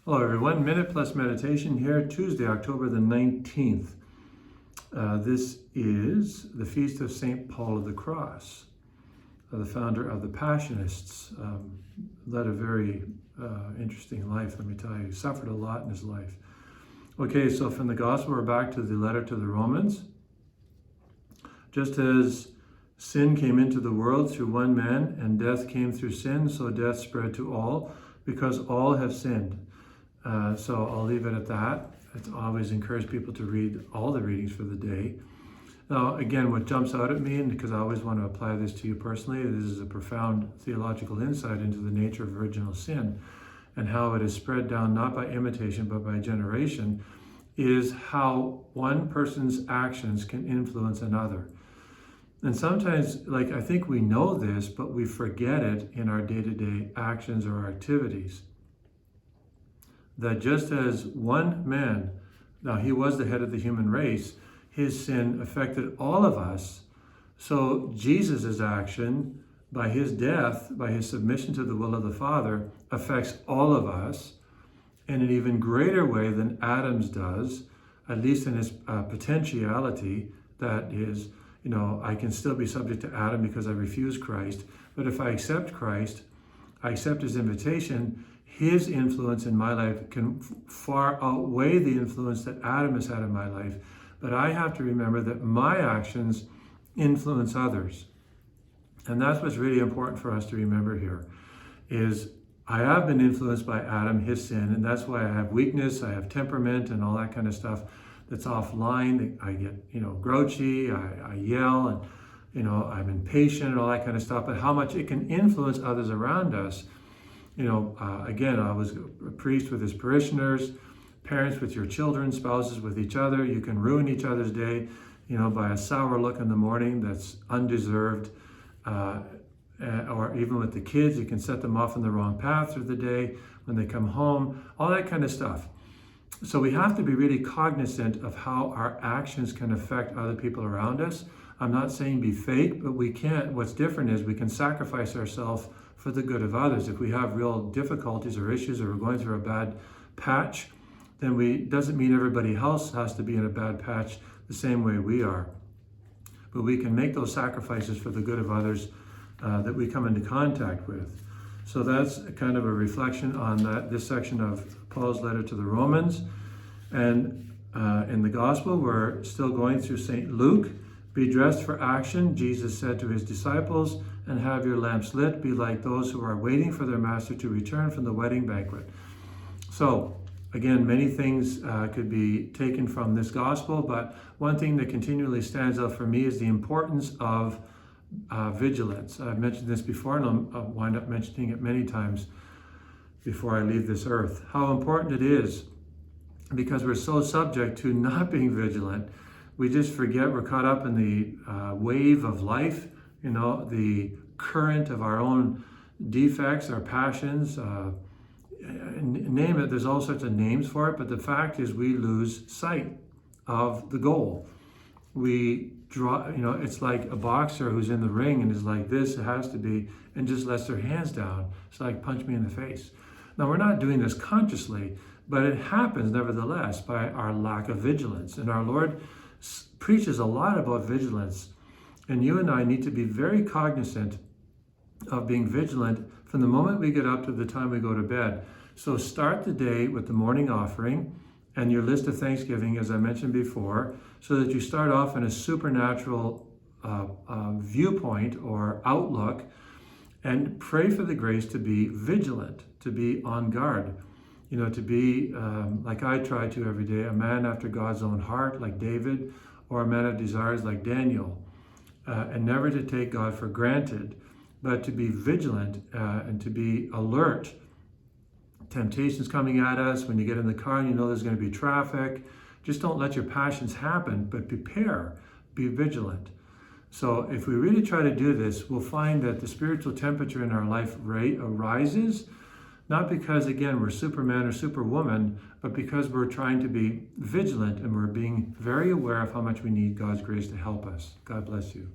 Hello everyone, Minute Plus Meditation here, Tuesday, October the 19th. This is the Feast of St. Paul of the Cross, the founder of the Passionists. Led a very interesting life, let me tell you. He suffered a lot in his life. Okay, so from the Gospel, we're back to the letter to the Romans. Just as sin came into the world through one man, and death came through sin, so death spread to all, because all have sinned. So I'll leave it at that. It's always encourage people to read all the readings for the day. Now, again, what jumps out at me, and because I always want to apply this to you personally, this is a profound theological insight into the nature of original sin and how it is spread down not by imitation but by generation, is how one person's actions can influence another. And sometimes, I think we know this, but we forget it in our day-to-day actions or activities. That just as one man, now he was the head of the human race, his sin affected all of us. So Jesus' action, by his death, by his submission to the will of the Father, affects all of us in an even greater way than Adam's does, at least in his potentiality. That is, I can still be subject to Adam because I refuse Christ. But if I accept Christ, I accept his invitation, his influence in my life can far outweigh the influence that Adam has had in my life. But I have to remember that my actions influence others. And that's what's really important for us to remember here, is I have been influenced by Adam, his sin, and that's why I have weakness, I have temperament and all that kind of stuff that's offline. I get, grouchy, I yell, and, I'm impatient and all that kind of stuff. But how much it can influence others around us. Again, I was a priest with his parishioners, parents with your children, spouses with each other. You can ruin each other's day, by a sour look in the morning that's undeserved. Or even with the kids, you can set them off on the wrong path through the day when they come home, all that kind of stuff. So we have to be really cognizant of how our actions can affect other people around us. I'm not saying be fake, but we can't. What's different is we can sacrifice ourselves for the good of others. If we have real difficulties or issues, or we're going through a bad patch, then doesn't mean everybody else has to be in a bad patch the same way we are. But we can make those sacrifices for the good of others that we come into contact with. So that's kind of a reflection on this section of Paul's letter to the Romans. And in the Gospel, we're still going through St. Luke. Be dressed for action, Jesus said to his disciples, and have your lamps lit. Be like those who are waiting for their master to return from the wedding banquet. So, again, many things could be taken from this gospel, but one thing that continually stands out for me is the importance of vigilance. I've mentioned this before, and I'll wind up mentioning it many times before I leave this earth. How important it is, because we're so subject to not being vigilant. We just forget, we're caught up in the wave of life, the current of our own defects, our passions, name it. There's all sorts of names for it, but the fact is we lose sight of the goal. We draw, it's like a boxer who's in the ring and is like, this, it has to be, and just lets their hands down. It's like, punch me in the face. Now, we're not doing this consciously, but it happens nevertheless by our lack of vigilance. And our Lord preaches a lot about vigilance. And you and I need to be very cognizant of being vigilant from the moment we get up to the time we go to bed. So start the day with the morning offering and your list of thanksgiving, as I mentioned before, so that you start off in a supernatural viewpoint or outlook, and pray for the grace to be vigilant, to be on guard, to be, like I try to every day, a man after God's own heart, like David, or a man of desires like Daniel, and never to take God for granted, but to be vigilant and to be alert. Temptations coming at us when you get in the car and there's going to be traffic. Just don't let your passions happen, but prepare, be vigilant. So if we really try to do this, we'll find that the spiritual temperature in our life rises, not because, again, we're Superman or Superwoman, but because we're trying to be vigilant and we're being very aware of how much we need God's grace to help us. God bless you.